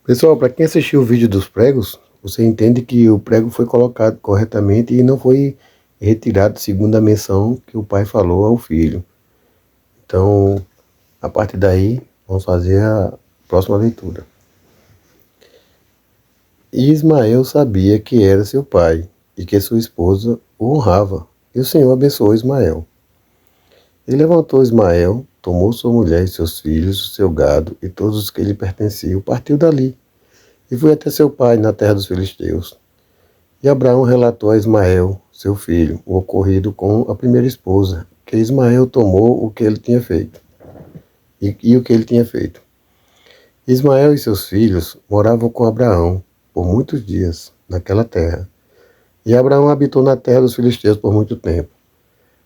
Pessoal, para quem assistiu o vídeo dos pregos, você entende que o prego foi colocado corretamente e não foi retirado segundo a menção que o pai falou ao filho. Então, a partir daí, vamos fazer a próxima leitura. E Ismael sabia que era seu pai e que sua esposa o honrava, e o Senhor abençoou Ismael. E levantou Ismael, tomou sua mulher e seus filhos, seu gado e todos os que lhe pertenciam, partiu dali e foi até seu pai na terra dos filisteus. E Abraão relatou a Ismael, seu filho, o ocorrido com a primeira esposa, que Ismael tomou o que ele tinha feito. E o que ele tinha feito. Ismael e seus filhos moravam com Abraão por muitos dias naquela terra. E Abraão habitou na terra dos filisteus por muito tempo.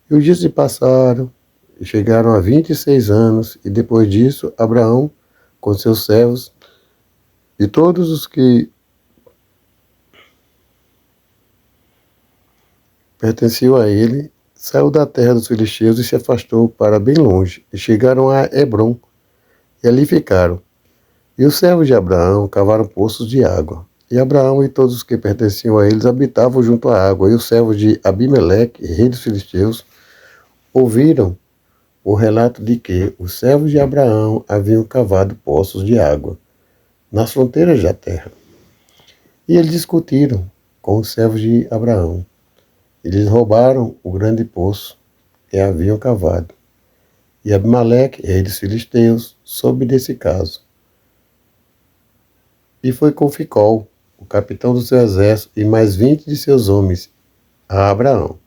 E os dias se passaram e chegaram a 26 anos, e depois disso Abraão, com seus servos e todos os que pertenciam a ele, saiu da terra dos filisteus e se afastou para bem longe, e chegaram a Hebrom, e ali ficaram. E os servos de Abraão cavaram poços de água, e Abraão e todos os que pertenciam a eles habitavam junto à água, e os servos de Abimeleque, rei dos filisteus, ouviram o relato de que os servos de Abraão haviam cavado poços de água nas fronteiras da terra. E eles discutiram com os servos de Abraão. Eles roubaram o grande poço que haviam cavado. E Abimeleque, rei dos filisteus, soube desse caso. E foi com Ficol, o capitão do seu exército, e mais 20 de seus homens, a Abraão.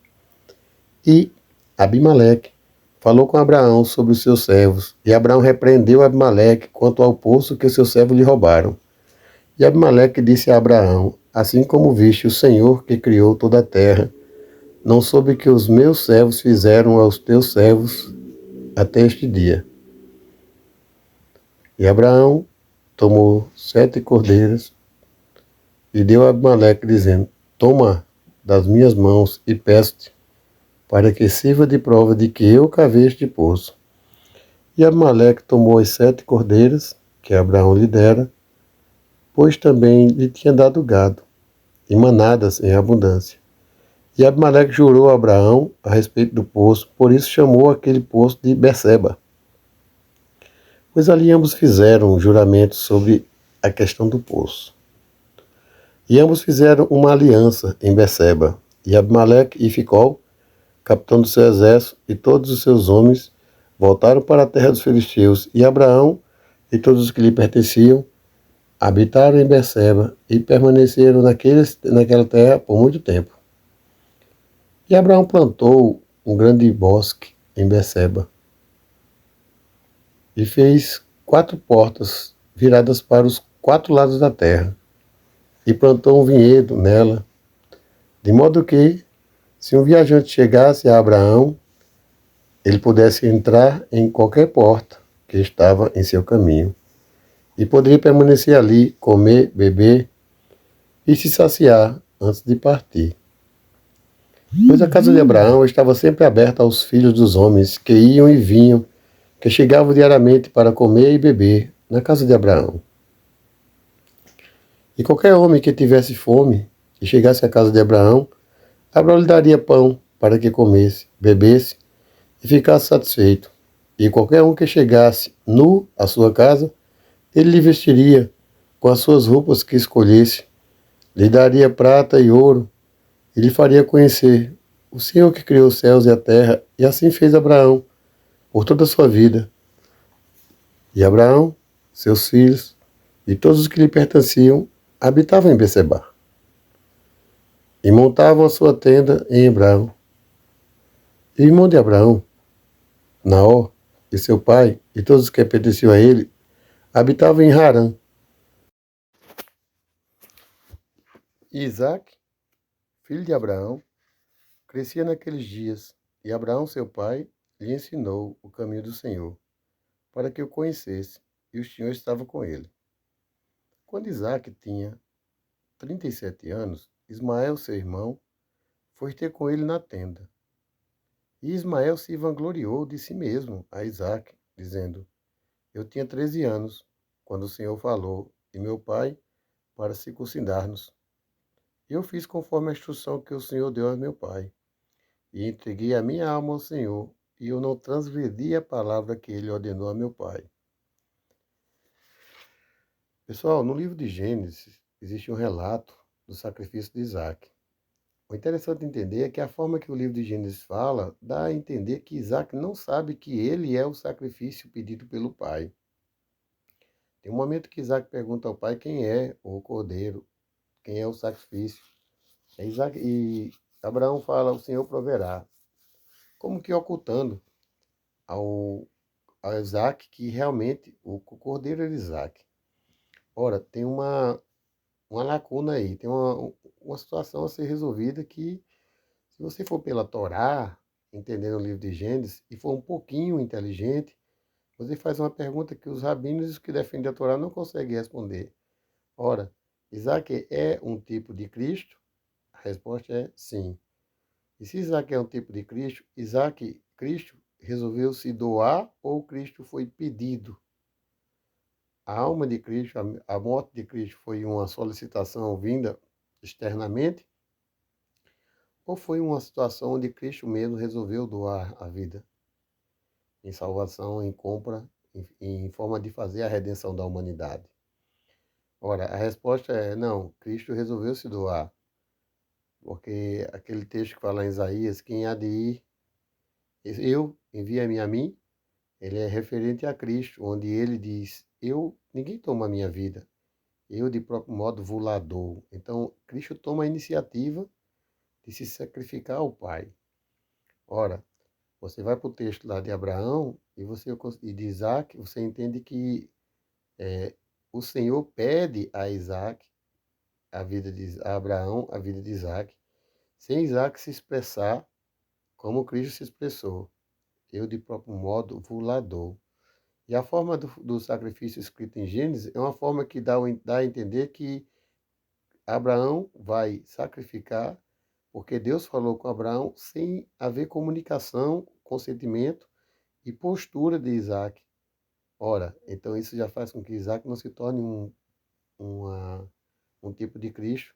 E Abimeleque falou com Abraão sobre os seus servos, e Abraão repreendeu Abimeleque quanto ao poço que os seus servos lhe roubaram. E Abimeleque disse a Abraão: assim como viste o Senhor que criou toda a terra, não soube que os meus servos fizeram aos teus servos até este dia. E Abraão tomou 7 cordeiras e deu a Abimeleque, dizendo: toma das minhas mãos e peço-te, para que sirva de prova de que eu cavei este poço. E Abimeleque tomou as 7 cordeiras que Abraão lhe dera, pois também lhe tinha dado gado e manadas em abundância. E Abimeleque jurou a Abraão a respeito do poço, por isso chamou aquele poço de Berseba. Pois ali ambos fizeram um juramento sobre a questão do poço. E ambos fizeram uma aliança em Berseba. E Abimeleque e Ficol, capitão do seu exército, e todos os seus homens voltaram para a terra dos filisteus. E Abraão e todos os que lhe pertenciam habitaram em Berseba e permaneceram naquela terra por muito tempo. E Abraão plantou um grande bosque em Berseba e fez 4 portas viradas para os 4 lados da terra e plantou um vinhedo nela, de modo que, se um viajante chegasse a Abraão, ele pudesse entrar em qualquer porta que estava em seu caminho e poderia permanecer ali, comer, beber e se saciar antes de partir. Pois a casa de Abraão estava sempre aberta aos filhos dos homens que iam e vinham, que chegavam diariamente para comer e beber na casa de Abraão. E qualquer homem que tivesse fome e chegasse à casa de Abraão, Abraão lhe daria pão para que comesse, bebesse e ficasse satisfeito. E qualquer um que chegasse nu à sua casa, ele lhe vestiria com as suas roupas que escolhesse, lhe daria prata e ouro, e lhe faria conhecer o Senhor que criou os céus e a terra, e assim fez Abraão por toda a sua vida. E Abraão, seus filhos e todos os que lhe pertenciam habitavam em Berseba e montavam a sua tenda em Hebrom. E o irmão de Abraão, Naor, e seu pai e todos os que pertenciam a ele habitavam em Harã. E Isaque, filho de Abraão, crescia naqueles dias, e Abraão, seu pai, lhe ensinou o caminho do Senhor, para que o conhecesse, e o Senhor estava com ele. Quando Isaque tinha 37 anos, Ismael, seu irmão, foi ter com ele na tenda. E Ismael se vangloriou de si mesmo a Isaque, dizendo: eu tinha 13 anos, quando o Senhor falou e meu pai para circuncidar-nos. Eu fiz conforme a instrução que o Senhor deu a meu pai, e entreguei a minha alma ao Senhor, e eu não transgredi a palavra que ele ordenou a meu pai. Pessoal, no livro de Gênesis existe um relato do sacrifício de Isaac. O interessante entender é que a forma que o livro de Gênesis fala dá a entender que Isaac não sabe que ele é o sacrifício pedido pelo pai. Tem um momento que Isaac pergunta ao pai quem é o cordeiro, quem é o sacrifício. E Abraão fala, o Senhor proverá. Como que ocultando ao Isaac que realmente o cordeiro era Isaac. Ora, tem uma lacuna aí, tem uma situação a ser resolvida que, se você for pela Torá, entendendo o livro de Gênesis, e for um pouquinho inteligente, você faz uma pergunta que os rabinos e os que defendem a Torá não conseguem responder. Ora, Isaac é um tipo de Cristo? A resposta é sim. E se Isaac é um tipo de Cristo, Cristo resolveu se doar ou Cristo foi pedido? A alma de Cristo, a morte de Cristo foi uma solicitação vinda externamente? Ou foi uma situação onde Cristo mesmo resolveu doar a vida em salvação, em compra, em forma de fazer a redenção da humanidade? Ora, a resposta é não, Cristo resolveu se doar, porque aquele texto que fala em Isaías, quem há de ir, eu, envia-me a mim, ele é referente a Cristo, onde ele diz, ninguém toma a minha vida, eu de próprio modo vou-la dou. Então, Cristo toma a iniciativa de se sacrificar ao Pai. Ora, você vai para o texto lá de Abraão e de Isaac, você entende que o Senhor pede a Isaac a Abraão a vida de Isaac, sem Isaac se expressar como Cristo se expressou. Eu de próprio modo vou-la dou. E a forma do sacrifício escrito em Gênesis é uma forma que dá a entender que Abraão vai sacrificar, porque Deus falou com Abraão sem haver comunicação, consentimento e postura de Isaac. Ora, então isso já faz com que Isaac não se torne um tipo de Cristo,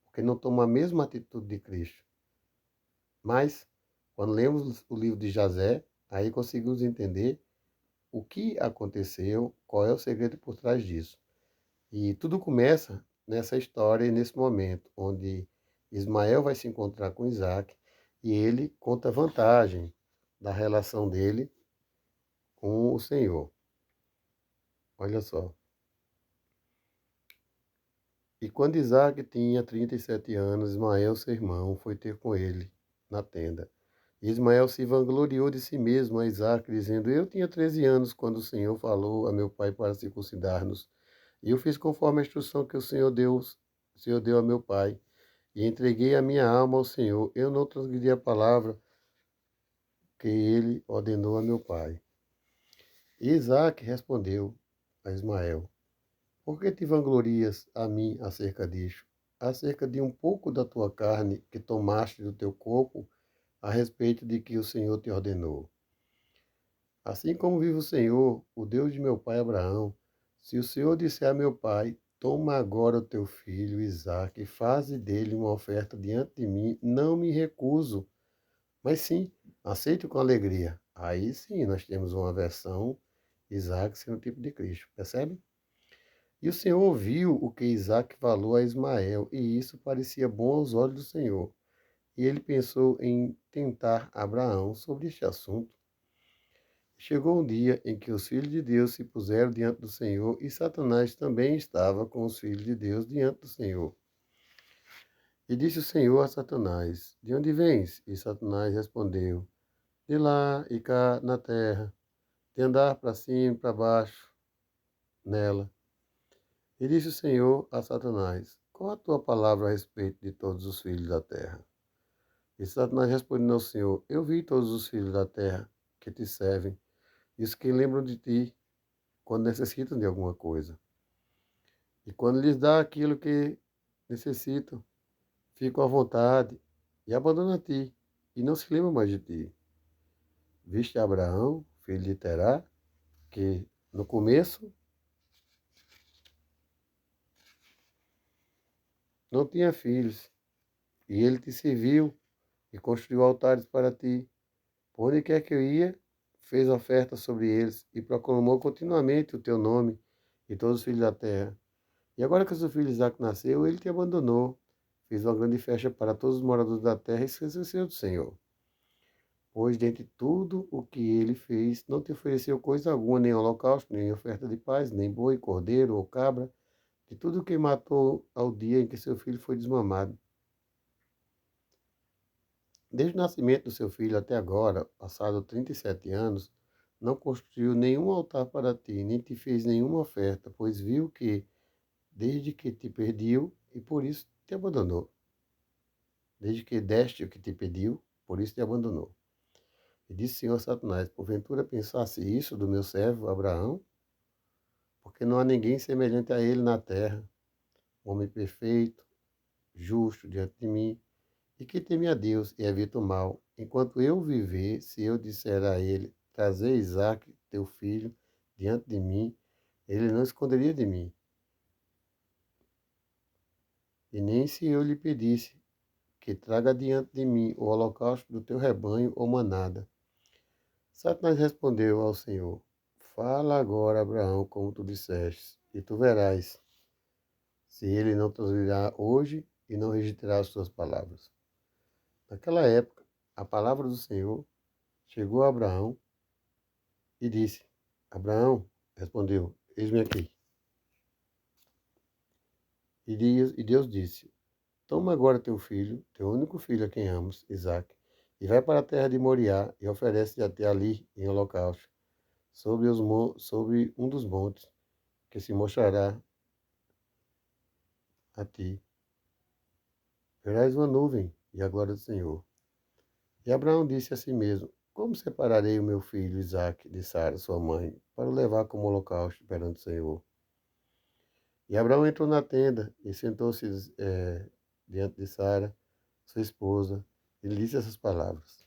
porque não toma a mesma atitude de Cristo. Mas, quando lemos o livro de José, aí conseguimos entender o que aconteceu, qual é o segredo por trás disso. E tudo começa nessa história e nesse momento, onde Ismael vai se encontrar com Isaac e ele conta a vantagem da relação dele com o Senhor. Olha só. E quando Isaac tinha 37 anos, Ismael, seu irmão, foi ter com ele na tenda. E Ismael se vangloriou de si mesmo a Isaac, dizendo, eu tinha 13 anos quando o Senhor falou a meu pai para circuncidar-nos. E eu fiz conforme a instrução que o Senhor deu a meu pai. E entreguei a minha alma ao Senhor. Eu não transgredi a palavra que ele ordenou a meu pai. E Isaac respondeu a Ismael, por que te vanglorias a mim acerca disto? Acerca de um pouco da tua carne que tomaste do teu corpo, a respeito de que o Senhor te ordenou. Assim como vive o Senhor, o Deus de meu pai Abraão, se o Senhor disser a meu pai, toma agora o teu filho Isaque e faze dele uma oferta diante de mim, não me recuso, mas sim, aceito com alegria. Aí sim, nós temos uma versão Isaque sendo o tipo de Cristo, percebe? E o Senhor ouviu o que Isaque falou a Ismael, e isso parecia bom aos olhos do Senhor. E ele pensou em tentar Abraão sobre este assunto. Chegou um dia em que os filhos de Deus se puseram diante do Senhor e Satanás também estava com os filhos de Deus diante do Senhor. E disse o Senhor a Satanás, de onde vens? E Satanás respondeu, de lá e cá na terra, de andar para cima e para baixo nela. E disse o Senhor a Satanás, qual a tua palavra a respeito de todos os filhos da terra? E Satanás respondeu ao Senhor, eu vi todos os filhos da terra que te servem, e os que lembram de ti, quando necessitam de alguma coisa. E quando lhes dá aquilo que necessitam, ficam à vontade e abandonam a ti, e não se lembram mais de ti. Viste Abraão, filho de Terá, que no começo não tinha filhos, e ele te serviu e construiu altares para ti. Por onde quer que eu ia, fez oferta sobre eles e proclamou continuamente o teu nome e todos os filhos da terra. E agora que seu filho Isaque nasceu, ele te abandonou. Fez uma grande festa para todos os moradores da terra e esqueceu do Senhor. Pois dentre tudo o que ele fez, não te ofereceu coisa alguma, nem holocausto, nem oferta de paz, nem boi, cordeiro ou cabra, de tudo o que matou ao dia em que seu filho foi desmamado. Desde o nascimento do seu filho até agora, passado 37 anos, não construiu nenhum altar para ti, nem te fez nenhuma oferta, pois viu que, desde que te pediu, e por isso te abandonou. Desde que deste o que te pediu, por isso te abandonou. E disse o Senhor a Satanás: porventura pensasse isso do meu servo Abraão? Porque não há ninguém semelhante a ele na terra, um homem perfeito, justo diante de mim, e que teme a Deus e evita o mal. Enquanto eu viver, se eu disser a ele: trazer Isaque, teu filho, diante de mim, ele não esconderia de mim. E nem se eu lhe pedisse que traga diante de mim o holocausto do teu rebanho ou manada. Satanás respondeu ao Senhor: fala agora, Abraão, como tu disseste, e tu verás se ele não te ouvirá hoje e não rejeitará as tuas palavras. Naquela época, a palavra do Senhor chegou a Abraão e disse: Abraão respondeu: eis-me aqui. E Deus disse: toma agora teu filho, teu único filho a quem amas, Isaque, e vai para a terra de Moriá e oferece-lhe até ali em holocausto, sobre um dos montes que se mostrará a ti. Verás uma nuvem e a glória do Senhor. E Abraão disse a si mesmo: como separarei o meu filho Isaque de Sara, sua mãe, para o levar como holocausto perante o Senhor? E Abraão entrou na tenda e sentou-se diante de Sara, sua esposa, e lhe disse essas palavras.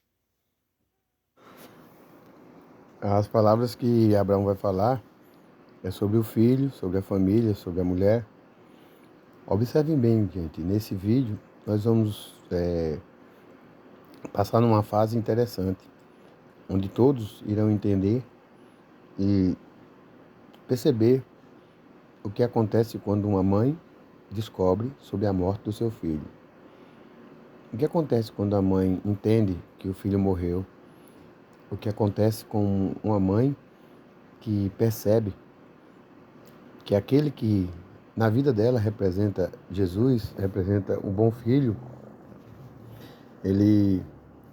As palavras que Abraão vai falar é sobre o filho, sobre a família, sobre a mulher. Observem bem, gente, nesse vídeo nós vamos passar numa fase interessante, onde todos irão entender e perceber o que acontece quando uma mãe descobre sobre a morte do seu filho. O que acontece quando a mãe entende que o filho morreu? O que acontece com uma mãe que percebe que aquele que na vida dela representa Jesus, representa o bom filho, ele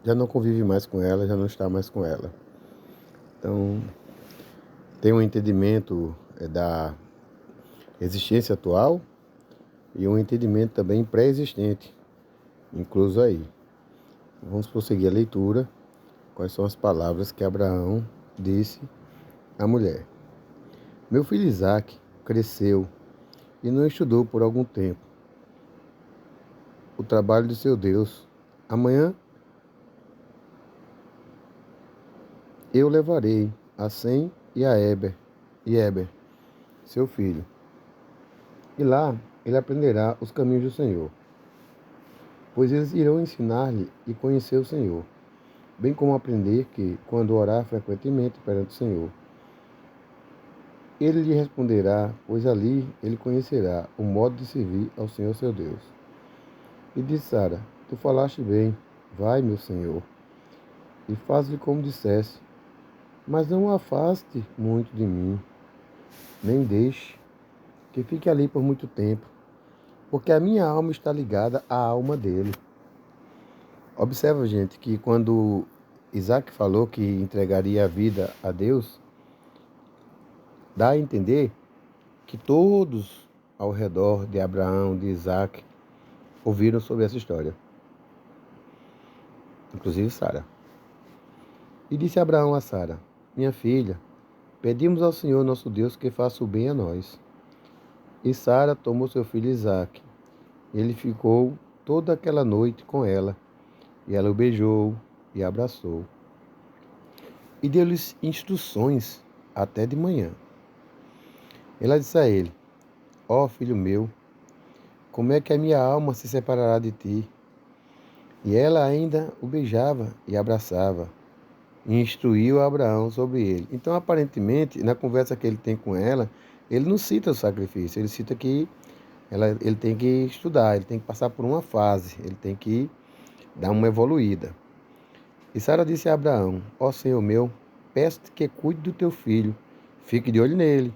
já não convive mais com ela, já não está mais com ela. Então, tem um entendimento da existência atual e um entendimento também pré-existente, incluso aí. Vamos prosseguir a leitura. Quais são as palavras que Abraão disse à mulher? Meu filho Isaque cresceu e não estudou por algum tempo o trabalho de seu Deus. Amanhã eu levarei a Sem e a Eber, seu filho, e lá ele aprenderá os caminhos do Senhor, pois eles irão ensinar-lhe e conhecer o Senhor, bem como aprender que, quando orar frequentemente perante o Senhor, ele lhe responderá, pois ali ele conhecerá o modo de servir ao Senhor seu Deus. E disse Sara: tu falaste bem, vai, meu Senhor, e faz-lhe como disseste, mas não o afaste muito de mim, nem deixe que fique ali por muito tempo, porque a minha alma está ligada à alma dele. Observa, gente, que quando Isaac falou que entregaria a vida a Deus, dá a entender que todos ao redor de Abraão, de Isaac, ouviram sobre essa história, inclusive Sara. E disse Abraão a Sara: minha filha, pedimos ao Senhor nosso Deus que faça o bem a nós. E Sara tomou seu filho Isaque. Ele ficou toda aquela noite com ela, e ela o beijou e abraçou. E deu-lhes instruções até de manhã. Ela disse a ele: ó filho meu, como é que a minha alma se separará de ti? E ela ainda o beijava e abraçava, e instruiu Abraão sobre ele. Então, aparentemente, na conversa que ele tem com ela, ele não cita o sacrifício, ele cita que ele tem que estudar, ele tem que passar por uma fase, ele tem que dar uma evoluída. E Sara disse a Abraão: Ó Senhor meu, peço-te que cuide do teu filho, fique de olho nele,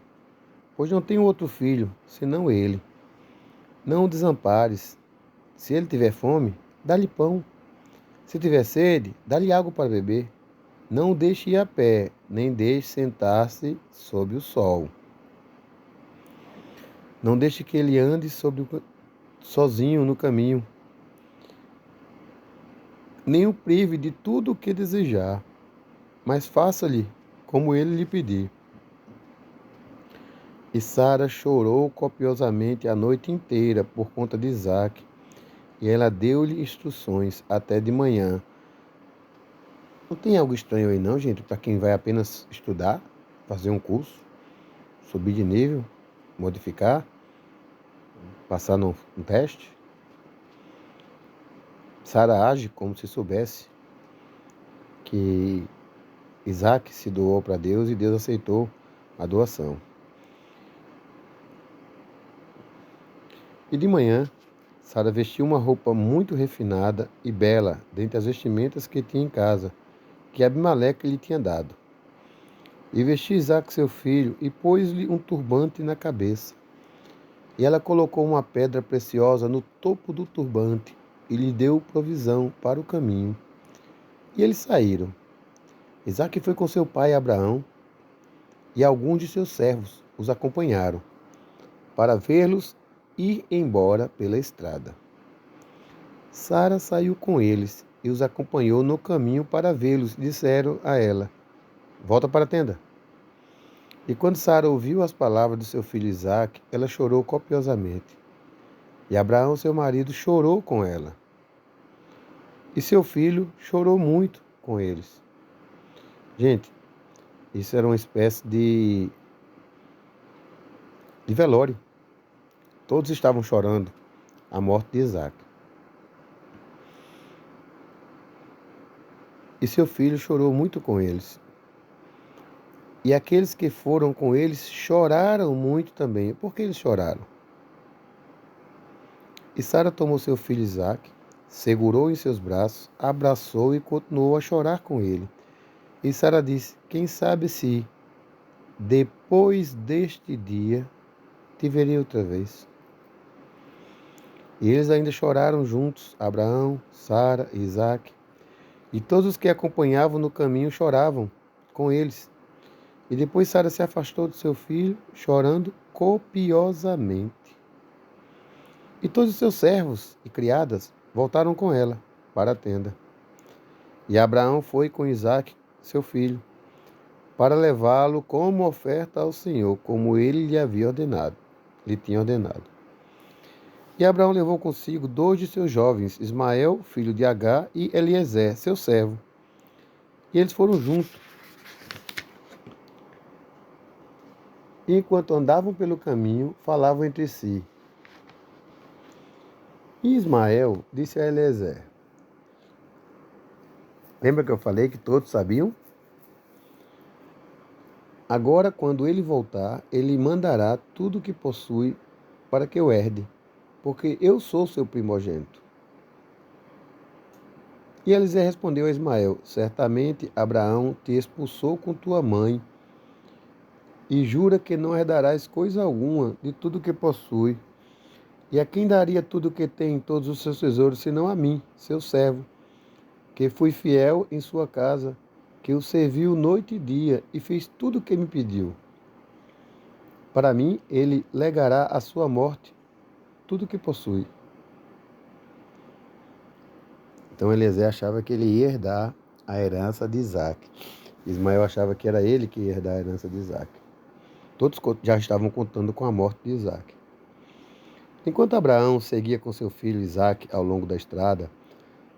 pois não tenho outro filho, senão ele. Não o desampares. Se ele tiver fome, dá-lhe pão. Se tiver sede, dá-lhe água para beber. Não o deixe ir a pé, nem deixe sentar-se sob o sol. Não deixe que ele ande sozinho no caminho, nem o prive de tudo o que desejar, mas faça-lhe como ele lhe pedir. E Sara chorou copiosamente a noite inteira por conta de Isaque, e ela deu-lhe instruções até de manhã. Não tem algo estranho aí não, gente, para quem vai apenas estudar, fazer um curso, subir de nível, modificar, passar num teste? Sara age como se soubesse que Isaac se doou para Deus e Deus aceitou a doação. E de manhã, Sara vestiu uma roupa muito refinada e bela dentre as vestimentas que tinha em casa, que Abimeleque lhe tinha dado. E vestiu Isaac seu filho e pôs-lhe um turbante na cabeça. E ela colocou uma pedra preciosa no topo do turbante e lhe deu provisão para o caminho. E eles saíram. Isaque foi com seu pai Abraão, e alguns de seus servos os acompanharam, para vê-los ir embora pela estrada. Sara saiu com eles e os acompanhou no caminho para vê-los. Disseram a ela: Volta para a tenda. E quando Sara ouviu as palavras de seu filho Isaque, ela chorou copiosamente. E Abraão, seu marido, chorou com ela. E seu filho chorou muito com eles. Gente, isso era uma espécie de velório. Todos estavam chorando a morte de Isaque. E seu filho chorou muito com eles. E aqueles que foram com eles choraram muito também. Por que eles choraram? E Sara tomou seu filho Isaque, segurou em seus braços, abraçou e continuou a chorar com ele. E Sara disse: Quem sabe se, depois deste dia, te verei outra vez. E eles ainda choraram juntos, Abraão, Sara e Isaque. E todos os que acompanhavam no caminho choravam com eles. E depois Sara se afastou do seu filho, chorando copiosamente. E todos os seus servos e criadas voltaram com ela para a tenda. E Abraão foi com Isaque, seu filho, para levá-lo como oferta ao Senhor, como ele lhe tinha ordenado. E Abraão levou consigo 2 de seus jovens, Ismael, filho de Agar, e Eliezer, seu servo. E eles foram juntos. E enquanto andavam pelo caminho, falavam entre si. E Ismael disse a Eliezer: Lembra que eu falei que todos sabiam? Agora, quando ele voltar, ele mandará tudo o que possui para que eu herde, porque eu sou seu primogênito. E Eliezer respondeu a Ismael: Certamente Abraão te expulsou com tua mãe, e jura que não herdarás coisa alguma de tudo que possui. E a quem daria tudo o que tem em todos os seus tesouros, senão a mim, seu servo, que fui fiel em sua casa, que o serviu noite e dia, e fiz tudo o que me pediu. Para mim, ele legará à sua morte tudo o que possui. Então Eliezer achava que ele ia herdar a herança de Isaque. Ismael achava que era ele que ia herdar a herança de Isaque. Todos já estavam contando com a morte de Isaque. Enquanto Abraão seguia com seu filho Isaque ao longo da estrada,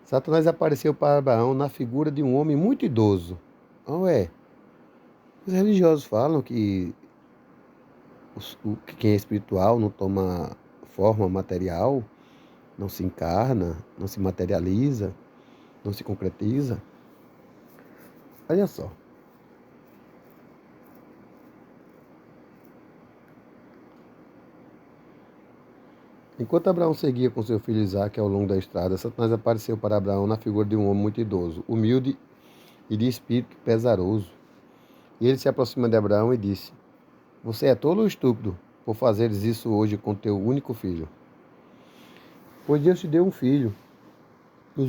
Satanás apareceu para Abraão na figura de um homem muito idoso. Os religiosos falam que quem é espiritual não toma forma material, não se encarna, não se materializa, não se concretiza. Olha só. Enquanto Abraão seguia com seu filho Isaque ao longo da estrada, Satanás apareceu para Abraão na figura de um homem muito idoso, humilde e de espírito pesaroso. E ele se aproxima de Abraão e disse: Você é tolo ou estúpido por fazeres isso hoje com teu único filho? Pois Deus te deu um filho. Nos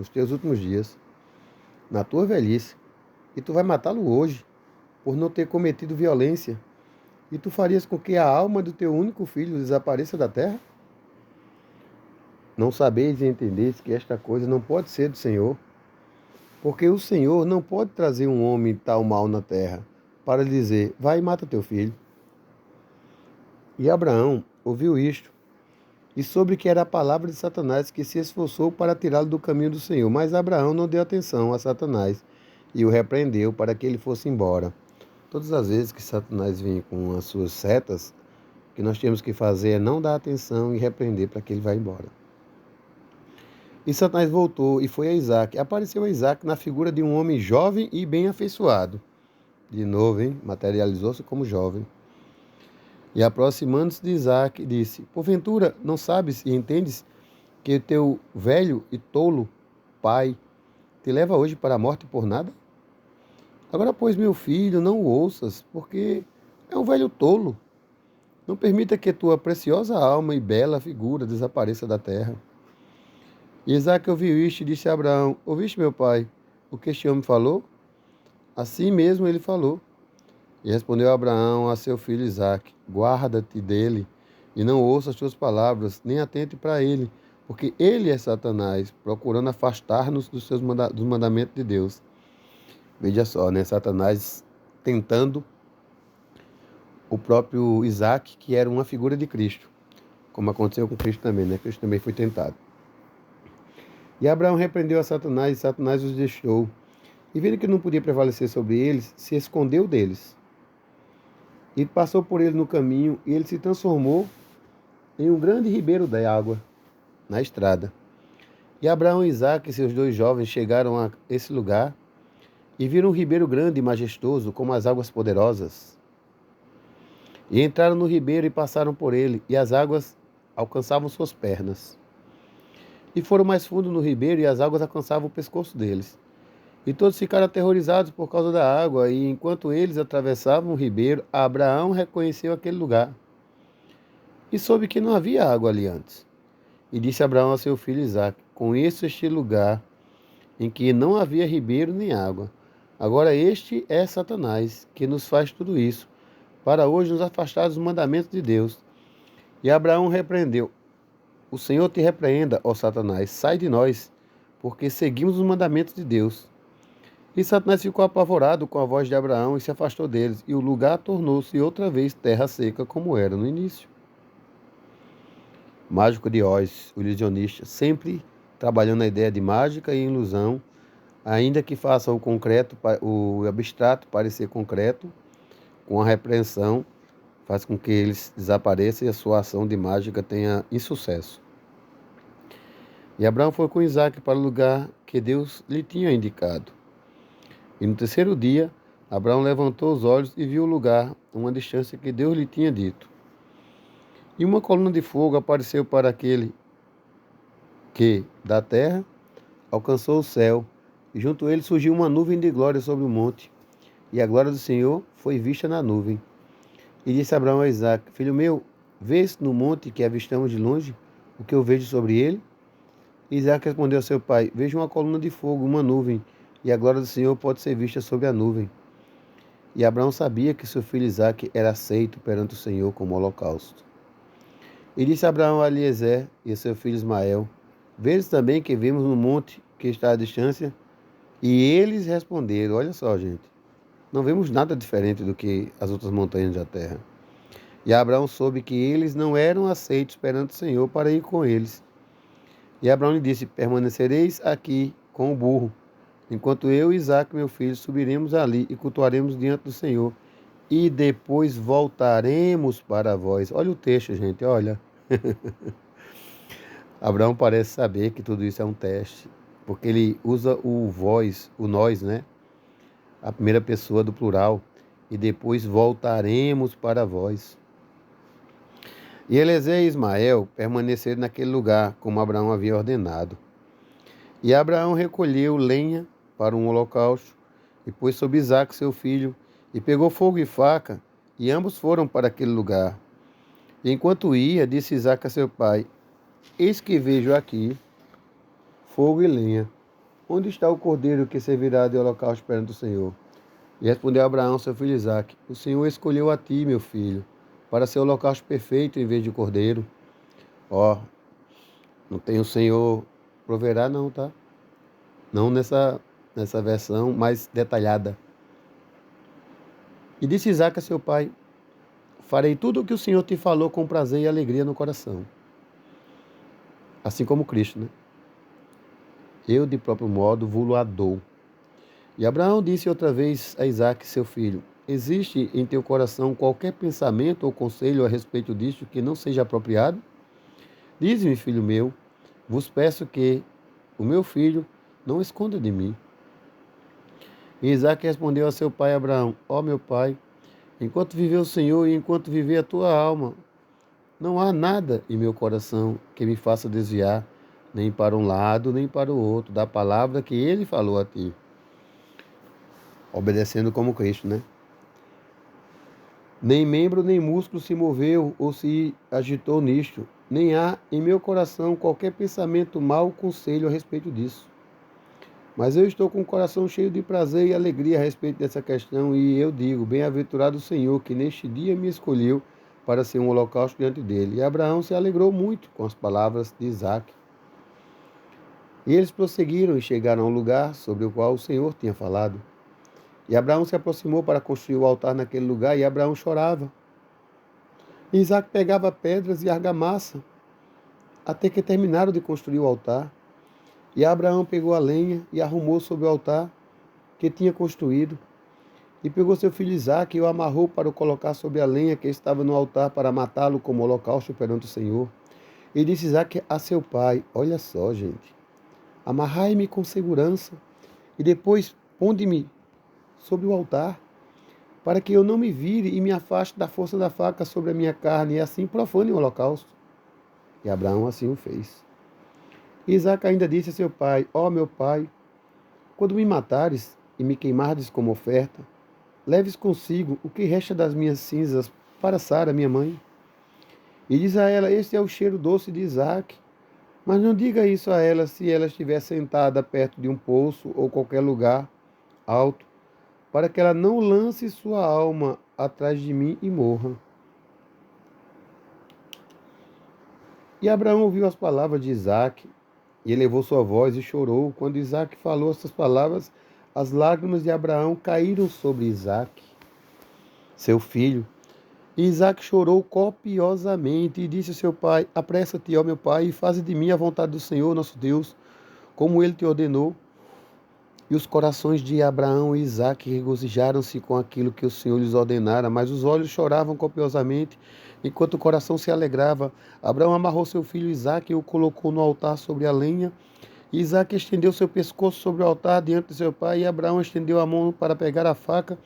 teus últimos dias, na tua velhice, e tu vai matá-lo hoje, por não ter cometido violência, e tu farias com que a alma do teu único filho desapareça da terra? Não sabeis e entendeis que esta coisa não pode ser do Senhor, porque o Senhor não pode trazer um homem tal mal na terra, para lhe dizer, vai e mata teu filho. E Abraão ouviu isto, e soube que era a palavra de Satanás que se esforçou para tirá-lo do caminho do Senhor. Mas Abraão não deu atenção a Satanás, e o repreendeu para que ele fosse embora. Todas as vezes que Satanás vinha com as suas setas, o que nós temos que fazer é não dar atenção e repreender para que ele vá embora. E Satanás voltou e foi a Isaque. Apareceu a Isaque na figura de um homem jovem e bem afeiçoado. De novo, materializou-se como jovem. E aproximando-se de Isaque, disse: Porventura, não sabes e entendes que o teu velho e tolo pai te leva hoje para a morte por nada? Agora, pois, meu filho, não o ouças, porque é um velho tolo. Não permita que tua preciosa alma e bela figura desapareça da terra. E Isaque ouviu isto e disse a Abraão: Ouviste, meu pai, o que este homem falou? Assim mesmo ele falou. E respondeu Abraão a seu filho Isaque: Guarda-te dele, e não ouça as tuas palavras, nem atente para ele, porque ele é Satanás, procurando afastar-nos dos mandamentos de Deus. Veja só, né? Satanás tentando o próprio Isaque, que era uma figura de Cristo, como aconteceu com Cristo também, né? Cristo também foi tentado. E Abraão repreendeu a Satanás, e Satanás os deixou. E vendo que não podia prevalecer sobre eles, se escondeu deles. E passou por ele no caminho, e ele se transformou em um grande ribeiro de água na estrada. E Abraão e Isaque, seus dois jovens, chegaram a esse lugar e viram um ribeiro grande e majestoso, como as águas poderosas. E entraram no ribeiro e passaram por ele, e as águas alcançavam suas pernas. E foram mais fundo no ribeiro, e as águas alcançavam o pescoço deles. E todos ficaram aterrorizados por causa da água, e enquanto eles atravessavam o ribeiro, Abraão reconheceu aquele lugar. E soube que não havia água ali antes. E disse Abraão a seu filho Isaque: Conheço este lugar em que não havia ribeiro nem água. Agora este é Satanás, que nos faz tudo isso, para hoje nos afastar dos mandamentos de Deus. E Abraão repreendeu: O Senhor te repreenda, ó Satanás, sai de nós, porque seguimos os mandamentos de Deus. E Satanás ficou apavorado com a voz de Abraão e se afastou deles, e o lugar tornou-se outra vez terra seca, como era no início. Mágico de Oz, o ilusionista, sempre trabalhando na ideia de mágica e ilusão, ainda que faça o abstrato parecer concreto, com a repreensão, faz com que eles desapareçam e a sua ação de mágica tenha insucesso. E Abraão foi com Isaque para o lugar que Deus lhe tinha indicado. E no terceiro dia, Abraão levantou os olhos e viu o lugar, a uma distância que Deus lhe tinha dito. E uma coluna de fogo apareceu para aquele que, da terra, alcançou o céu, e junto a ele surgiu uma nuvem de glória sobre o monte, e a glória do Senhor foi vista na nuvem. E disse Abraão a Isaque: Filho meu, vês no monte que avistamos de longe o que eu vejo sobre ele? E Isaque respondeu a seu pai: Vejo uma coluna de fogo, uma nuvem, e a glória do Senhor pode ser vista sobre a nuvem. E Abraão sabia que seu filho Isaque era aceito perante o Senhor como holocausto. E disse Abraão a Eliezer e a seu filho Ismael: Vês também que vemos no monte que está à distância? E eles responderam: Olha só, gente, não vemos nada diferente do que as outras montanhas da terra. E Abraão soube que eles não eram aceitos perante o Senhor para ir com eles. E Abraão lhe disse: Permanecereis aqui com o burro, enquanto eu e Isaque, meu filho, subiremos ali e cultuaremos diante do Senhor. e depois voltaremos para vós. Olha o texto, gente, olha. Abraão parece saber que tudo isso é um teste, porque ele usa o vós, o nós, né? A primeira pessoa do plural, e depois voltaremos para vós. E Eliezer e Ismael permaneceram naquele lugar, como Abraão havia ordenado. E Abraão recolheu lenha para um holocausto, e pôs sobre Isaque seu filho, e pegou fogo e faca, e ambos foram para aquele lugar. E enquanto ia, disse Isaque a seu pai: Eis que vejo aqui fogo e lenha. Onde está o cordeiro que servirá de holocausto perante o Senhor? E respondeu Abraão, seu filho Isaque: O Senhor escolheu a ti, meu filho, para ser holocausto perfeito em vez de cordeiro. Ó, não tem o Senhor proverá não, tá? Não nessa versão mais detalhada. E disse Isaque a seu pai: Farei tudo o que o Senhor te falou com prazer e alegria no coração. Assim como Cristo, né? Eu, de próprio modo, vou-lo adou. E Abraão disse outra vez a Isaque, seu filho: Existe em teu coração qualquer pensamento ou conselho a respeito disto que não seja apropriado? Dize-me, filho meu, vos peço que o meu filho não esconda de mim. E Isaque respondeu a seu pai Abraão: Ó meu pai, enquanto viver o Senhor e enquanto viver a tua alma, não há nada em meu coração que me faça desviar, nem para um lado, nem para o outro, da palavra que ele falou a ti. Obedecendo como Cristo, né? Nem membro nem músculo se moveu ou se agitou nisto, nem há em meu coração qualquer pensamento mau ou conselho a respeito disso. Mas eu estou com o coração cheio de prazer e alegria a respeito dessa questão, e eu digo: Bem-aventurado o Senhor, que neste dia me escolheu para ser um holocausto diante dele. E Abraão se alegrou muito com as palavras de Isaque. E eles prosseguiram e chegaram ao lugar sobre o qual o Senhor tinha falado. E Abraão se aproximou para construir o altar naquele lugar, e Abraão chorava. E Isaque pegava pedras e argamassa, até que terminaram de construir o altar. E Abraão pegou a lenha e arrumou sobre o altar que tinha construído. E pegou seu filho Isaque e o amarrou para o colocar sobre a lenha que estava no altar para matá-lo como holocausto perante o Senhor. E disse Isaque a seu pai: Olha só, gente, amarrai-me com segurança e depois ponde-me sobre o altar, para que eu não me vire e me afaste da força da faca sobre a minha carne, e assim profane o holocausto. E Abraão assim o fez. E Isaque ainda disse a seu pai: Ó meu pai, quando me matares e me queimardes como oferta, leves consigo o que resta das minhas cinzas para Sara, minha mãe. E diz a ela: Este é o cheiro doce de Isaque. Mas não diga isso a ela se ela estiver sentada perto de um poço ou qualquer lugar alto, para que ela não lance sua alma atrás de mim e morra. E Abraão ouviu as palavras de Isaque, e elevou sua voz e chorou. Quando Isaque falou essas palavras, as lágrimas de Abraão caíram sobre Isaque, seu filho. E Isaque chorou copiosamente e disse a seu pai: Apressa-te, ó meu pai, e faze de mim a vontade do Senhor, nosso Deus, como ele te ordenou. E os corações de Abraão e Isaque regozijaram-se com aquilo que o Senhor lhes ordenara, mas os olhos choravam copiosamente, enquanto o coração se alegrava. Abraão amarrou seu filho Isaque e o colocou no altar sobre a lenha. E Isaque estendeu seu pescoço sobre o altar diante de seu pai, e Abraão estendeu a mão para pegar a faca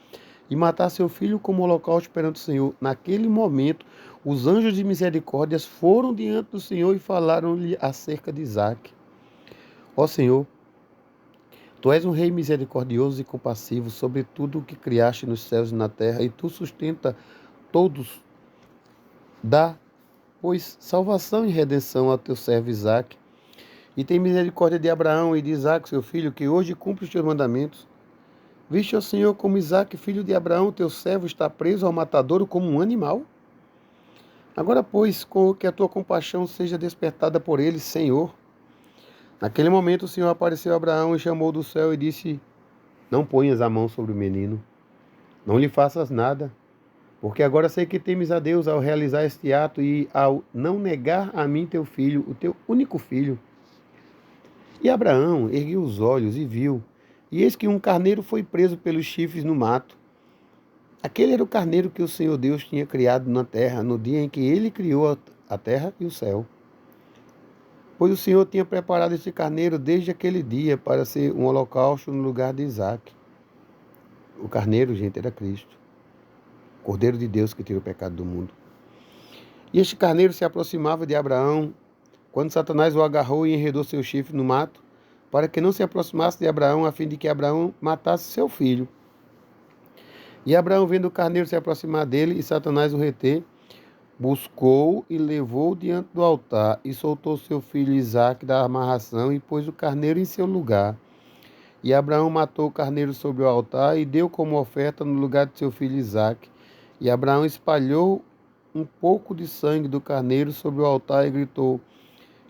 e matar seu filho como holocausto perante o Senhor. Naquele momento, os anjos de misericórdia foram diante do Senhor e falaram-lhe acerca de Isaque. Ó Senhor, Tu és um rei misericordioso e compassivo sobre tudo o que criaste nos céus e na terra, e Tu sustenta todos. Dá, pois, salvação e redenção ao teu servo Isaque, e tem misericórdia de Abraão e de Isaque, seu filho, que hoje cumpre os teus mandamentos. Viste, ó Senhor, como Isaque, filho de Abraão, teu servo, está preso ao matadouro como um animal? Agora, pois, que a tua compaixão seja despertada por ele, Senhor. Naquele momento o Senhor apareceu a Abraão e chamou do céu e disse: Não ponhas a mão sobre o menino, não lhe faças nada, porque agora sei que temes a Deus ao realizar este ato e ao não negar a mim teu filho, o teu único filho. E Abraão ergueu os olhos e viu, e eis que um carneiro foi preso pelos chifres no mato. Aquele era o carneiro que o Senhor Deus tinha criado na terra, no dia em que ele criou a terra e o céu. Pois o Senhor tinha preparado esse carneiro desde aquele dia para ser um holocausto no lugar de Isaque. O carneiro, gente, era Cristo, Cordeiro de Deus que tira o pecado do mundo. E este carneiro se aproximava de Abraão quando Satanás o agarrou e enredou seu chifre no mato, para que não se aproximasse de Abraão, a fim de que Abraão matasse seu filho. E Abraão, vendo o carneiro se aproximar dele e Satanás o reter, buscou e levou diante do altar e soltou seu filho Isaque da amarração e pôs o carneiro em seu lugar. E Abraão matou o carneiro sobre o altar e deu como oferta no lugar de seu filho Isaque. E Abraão espalhou um pouco de sangue do carneiro sobre o altar e gritou: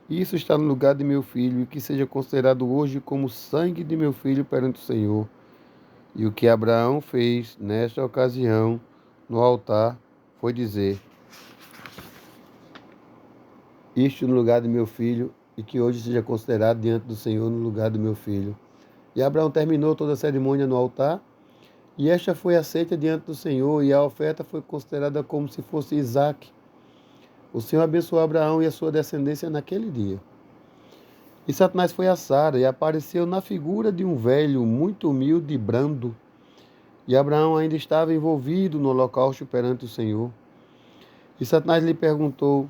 Isso está no lugar de meu filho, e que seja considerado hoje como sangue de meu filho perante o Senhor. E o que Abraão fez nesta ocasião no altar foi dizer: Isto no lugar de meu filho, e que hoje seja considerado diante do Senhor no lugar do meu filho. E Abraão terminou toda a cerimônia no altar, e esta foi aceita diante do Senhor, e a oferta foi considerada como se fosse Isaque. O Senhor abençoou Abraão e a sua descendência naquele dia. E Satanás foi a Sara e apareceu na figura de um velho muito humilde e brando. E Abraão ainda estava envolvido no holocausto perante o Senhor. E Satanás lhe perguntou: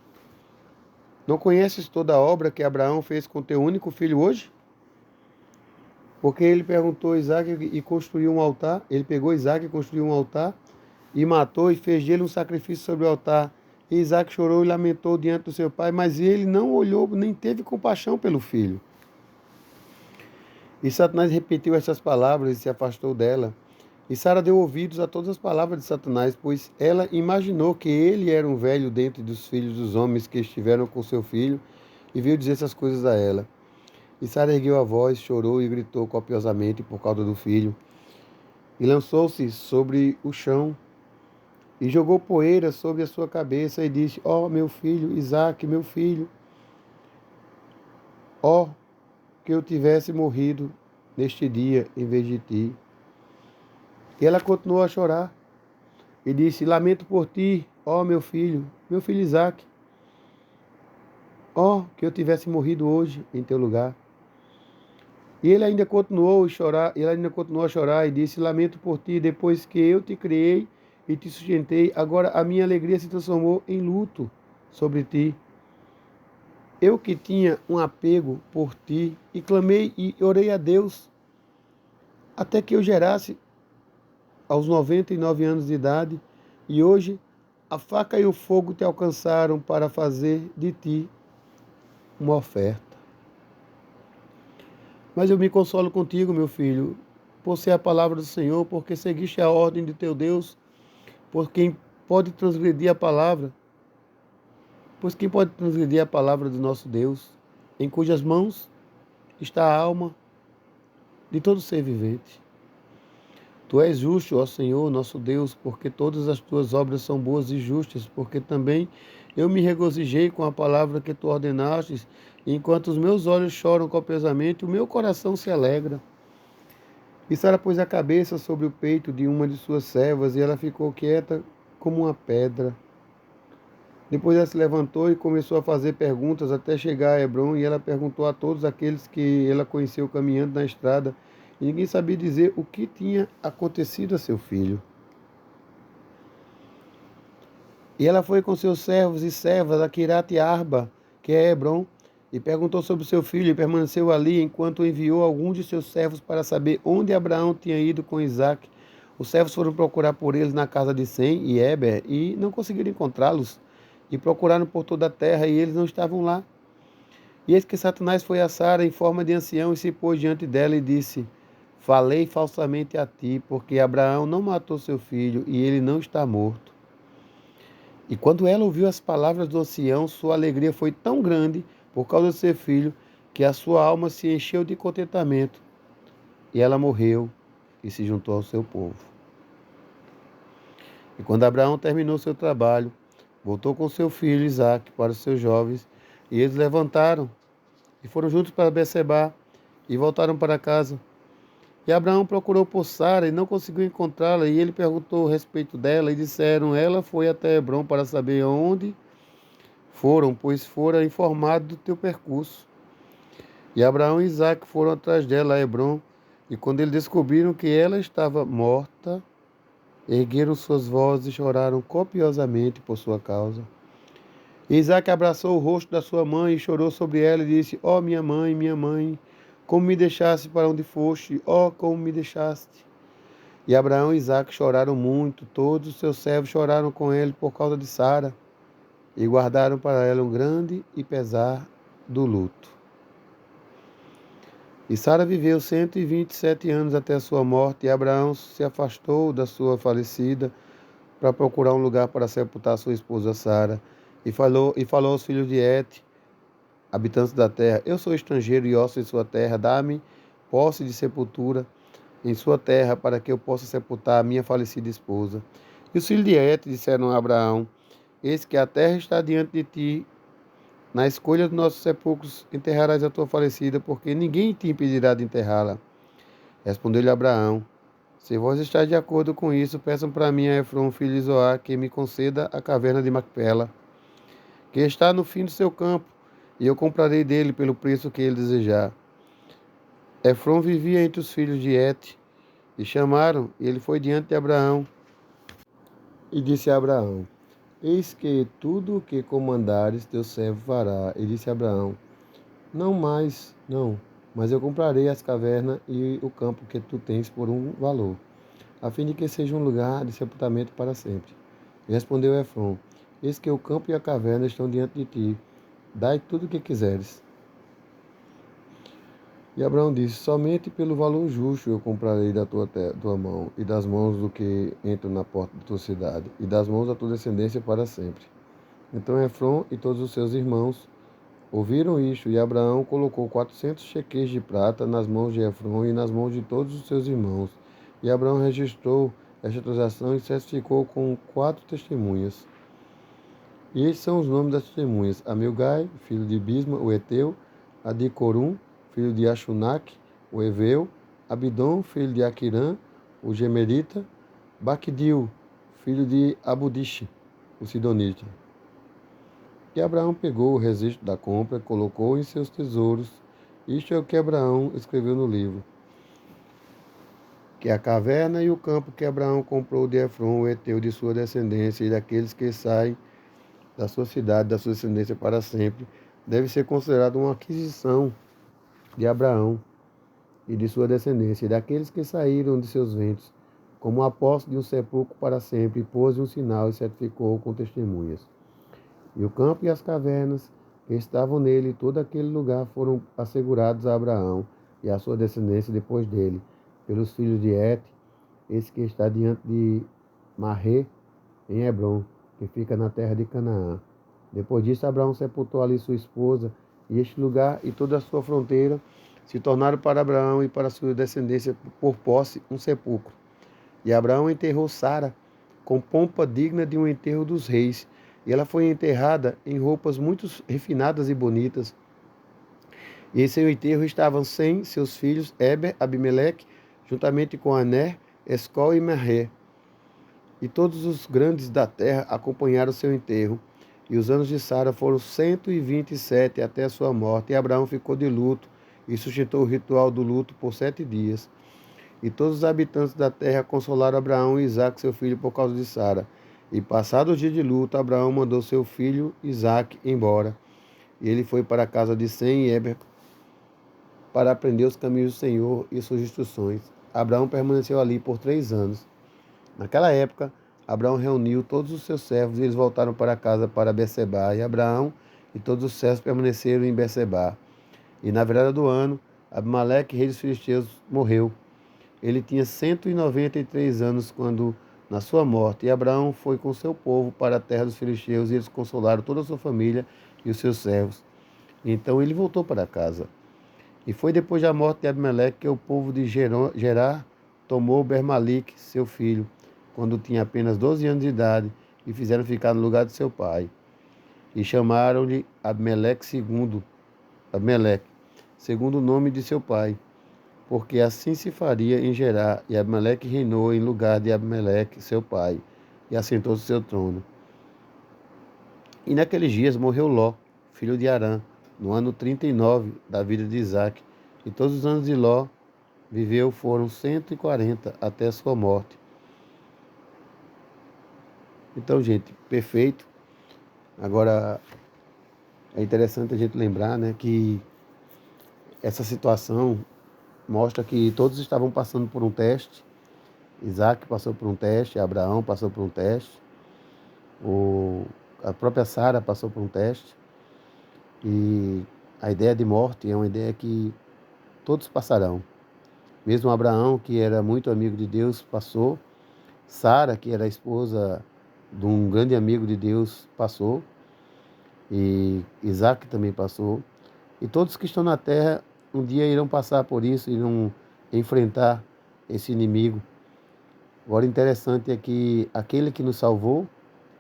Não conheces toda a obra que Abraão fez com teu único filho hoje? Porque ele perguntou Isaque e construiu um altar. Ele pegou Isaque e construiu um altar e matou e fez dele um sacrifício sobre o altar. E Isaque chorou e lamentou diante do seu pai, mas ele não olhou, nem teve compaixão pelo filho. E Satanás repetiu estas palavras e se afastou dela. E Sara deu ouvidos a todas as palavras de Satanás, pois ela imaginou que ele era um velho dentre dos filhos dos homens que estiveram com seu filho, e veio dizer essas coisas a ela. E Sara ergueu a voz, chorou e gritou copiosamente por causa do filho. E lançou-se sobre o chão, e jogou poeira sobre a sua cabeça, e disse: Ó meu filho, Isaque, meu filho, ó que eu tivesse morrido neste dia em vez de ti. E ela continuou a chorar, e disse: Lamento por ti, ó meu filho Isaque, ó que eu tivesse morrido hoje em teu lugar. E ele ainda continuou a chorar, e disse: Lamento por ti, depois que eu te criei e te sustentei, agora a minha alegria se transformou em luto sobre ti. Eu que tinha um apego por ti, e clamei e orei a Deus, até que eu gerasse aos 99 anos de idade, e hoje a faca e o fogo te alcançaram para fazer de ti uma oferta. Mas eu me consolo contigo, meu filho, por ser a palavra do Senhor, porque seguiste a ordem de teu Deus, por quem pode transgredir a palavra, pois quem pode transgredir a palavra do nosso Deus, em cujas mãos está a alma de todo ser vivente. Tu és justo, ó Senhor, nosso Deus, porque todas as tuas obras são boas e justas, porque também eu me regozijei com a palavra que tu ordenastes, e enquanto os meus olhos choram copiosamente, o meu coração se alegra. E Sara pôs a cabeça sobre o peito de uma de suas servas, e ela ficou quieta como uma pedra. Depois ela se levantou e começou a fazer perguntas até chegar a Hebrom, e ela perguntou a todos aqueles que ela conheceu caminhando na estrada, e ninguém sabia dizer o que tinha acontecido a seu filho. E ela foi com seus servos e servas a Quiriate-Arba, que é Hebrom, e perguntou sobre seu filho, e permaneceu ali enquanto enviou alguns de seus servos para saber onde Abraão tinha ido com Isaque. Os servos foram procurar por eles na casa de Sem e Eber, e não conseguiram encontrá-los, e procuraram por toda a terra, e eles não estavam lá. E eis que Satanás foi a Sara em forma de ancião, e se pôs diante dela e disse: Falei falsamente a ti, porque Abraão não matou seu filho, e ele não está morto. E quando ela ouviu as palavras do ancião, sua alegria foi tão grande por causa de seu filho, que a sua alma se encheu de contentamento. E ela morreu e se juntou ao seu povo. E quando Abraão terminou seu trabalho, voltou com seu filho Isaque para os seus jovens, e eles levantaram e foram juntos para Becebá, e voltaram para casa. E Abraão procurou por Sara e não conseguiu encontrá-la, e ele perguntou a respeito dela, e disseram, ela foi até Hebrom para saber onde foram, pois fora informado do teu percurso. E Abraão e Isaque foram atrás dela a Hebrom, e quando eles descobriram que ela estava morta, ergueram suas vozes e choraram copiosamente por sua causa. E Isaque abraçou o rosto da sua mãe e chorou sobre ela e disse, ó minha mãe, como me deixaste para onde foste, ó como me deixaste. E Abraão e Isaque choraram muito, todos os seus servos choraram com ele por causa de Sara, e guardaram para ela um grande e pesar do luto. E Sara viveu 127 anos até a sua morte, e Abraão se afastou da sua falecida para procurar um lugar para sepultar sua esposa Sara. E falou aos filhos de Et, habitantes da terra, eu sou estrangeiro e osso em sua terra, dá-me posse de sepultura em sua terra, para que eu possa sepultar a minha falecida esposa. E os filhos de Et disseram a Abraão, eis que a terra está diante de ti, na escolha dos nossos sepulcros enterrarás a tua falecida, porque ninguém te impedirá de enterrá-la. Respondeu-lhe Abraão, se vós estáis de acordo com isso, peçam para mim a Efron, filho de Zoar, que me conceda a caverna de Macpela, que está no fim do seu campo, e eu comprarei dele pelo preço que ele desejar. Efron vivia entre os filhos de Et, e chamaram, e ele foi diante de Abraão, e disse a Abraão, eis que tudo o que comandares teu servo fará. E disse a Abraão, não, mas eu comprarei as cavernas e o campo que tu tens por um valor, a fim de que seja um lugar de sepultamento para sempre. E respondeu Efron, eis que o campo e a caverna estão diante de ti, dai tudo o que quiseres. E Abraão disse, somente pelo valor justo eu comprarei da tua mão, e das mãos do que entra na porta da tua cidade, e das mãos da tua descendência para sempre. Então Efron e todos os seus irmãos ouviram isto, e Abraão colocou 400 shequês de prata nas mãos de Efron e nas mãos de todos os seus irmãos. E Abraão registrou esta transação e certificou com 4 testemunhas. E estes são os nomes das testemunhas: Amilgai, filho de Bisma, o Eteu, Adicorum, filho de Achunac, o Eveu, Abidom, filho de Aquirã, o Gemerita, Baquidil, filho de Abudiche, o Sidonita. E Abraão pegou o registro da compra, colocou em seus tesouros. Isto é o que Abraão escreveu no livro. Que a caverna e o campo que Abraão comprou de Efron, o Eteu, de sua descendência, e daqueles que saem da sua cidade, da sua descendência para sempre, deve ser considerado uma aquisição de Abraão e de sua descendência, e daqueles que saíram de seus ventres, como a posse de um sepulcro para sempre, e pôs um sinal e certificou com testemunhas. E o campo e as cavernas que estavam nele, todo aquele lugar foram assegurados a Abraão e à sua descendência depois dele, pelos filhos de Et, esse que está diante de Marré, em Hebrom, que fica na terra de Canaã. Depois disso, Abraão sepultou ali sua esposa, e este lugar e toda a sua fronteira se tornaram para Abraão e para sua descendência por posse um sepulcro. E Abraão enterrou Sara com pompa digna de um enterro dos reis, e ela foi enterrada em roupas muito refinadas e bonitas. E em seu enterro estavam Sem, seus filhos, Eber, Abimeleque, juntamente com Aner, Escol e Merré. E todos os grandes da terra acompanharam seu enterro. E os anos de Sara foram 127 até a sua morte. E Abraão ficou de luto e sustentou o ritual do luto por 7 dias. E todos os habitantes da terra consolaram Abraão e Isaque, seu filho, por causa de Sara. E passado o dia de luto, Abraão mandou seu filho Isaque embora. E ele foi para a casa de Sem e Eber para aprender os caminhos do Senhor e suas instruções. Abraão permaneceu ali por 3 anos. Naquela época, Abraão reuniu todos os seus servos e eles voltaram para casa para Berseba. E Abraão e todos os servos permaneceram em Berseba. E na virada do ano, Abimeleque, rei dos filisteus, morreu. Ele tinha 193 anos quando, na sua morte, e Abraão foi com seu povo para a terra dos filisteus, e eles consolaram toda a sua família e os seus servos. Então ele voltou para casa. E foi depois da morte de Abimeleque que o povo de Gerar tomou Bermalique, seu filho, quando tinha apenas 12 anos de idade, e fizeram ficar no lugar de seu pai. E chamaram-lhe Abimeleque, segundo o nome de seu pai. porque assim se faria em Gerar, e Abimeleque reinou em lugar de Abimeleque, seu pai, e assentou-se no seu trono. E naqueles dias morreu Ló, filho de Arã, no ano 39 da vida de Isaque, e todos os anos de Ló viveu foram 140 até a sua morte. Então, gente, perfeito. Agora, é interessante a gente lembrar, né, que essa situação mostra que todos estavam passando por um teste. Isaac passou por um teste, Abraão passou por um teste, a própria Sara passou por um teste. E a ideia de morte é uma ideia que todos passarão. Mesmo Abraão, que era muito amigo de Deus, passou. Sara, que era a esposa de um grande amigo de Deus, passou. E Isaac também passou. E todos que estão na terra um dia irão passar por isso, irão enfrentar esse inimigo. Agora, interessante é que aquele que nos salvou,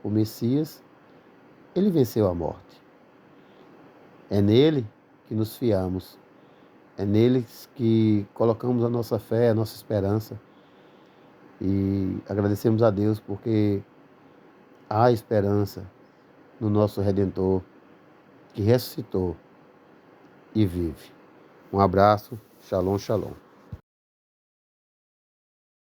o Messias, ele venceu a morte. É nele que nos fiamos. É nele que colocamos a nossa fé, a nossa esperança. E agradecemos a Deus porque há esperança no nosso Redentor, que ressuscitou e vive. Um abraço, shalom, shalom.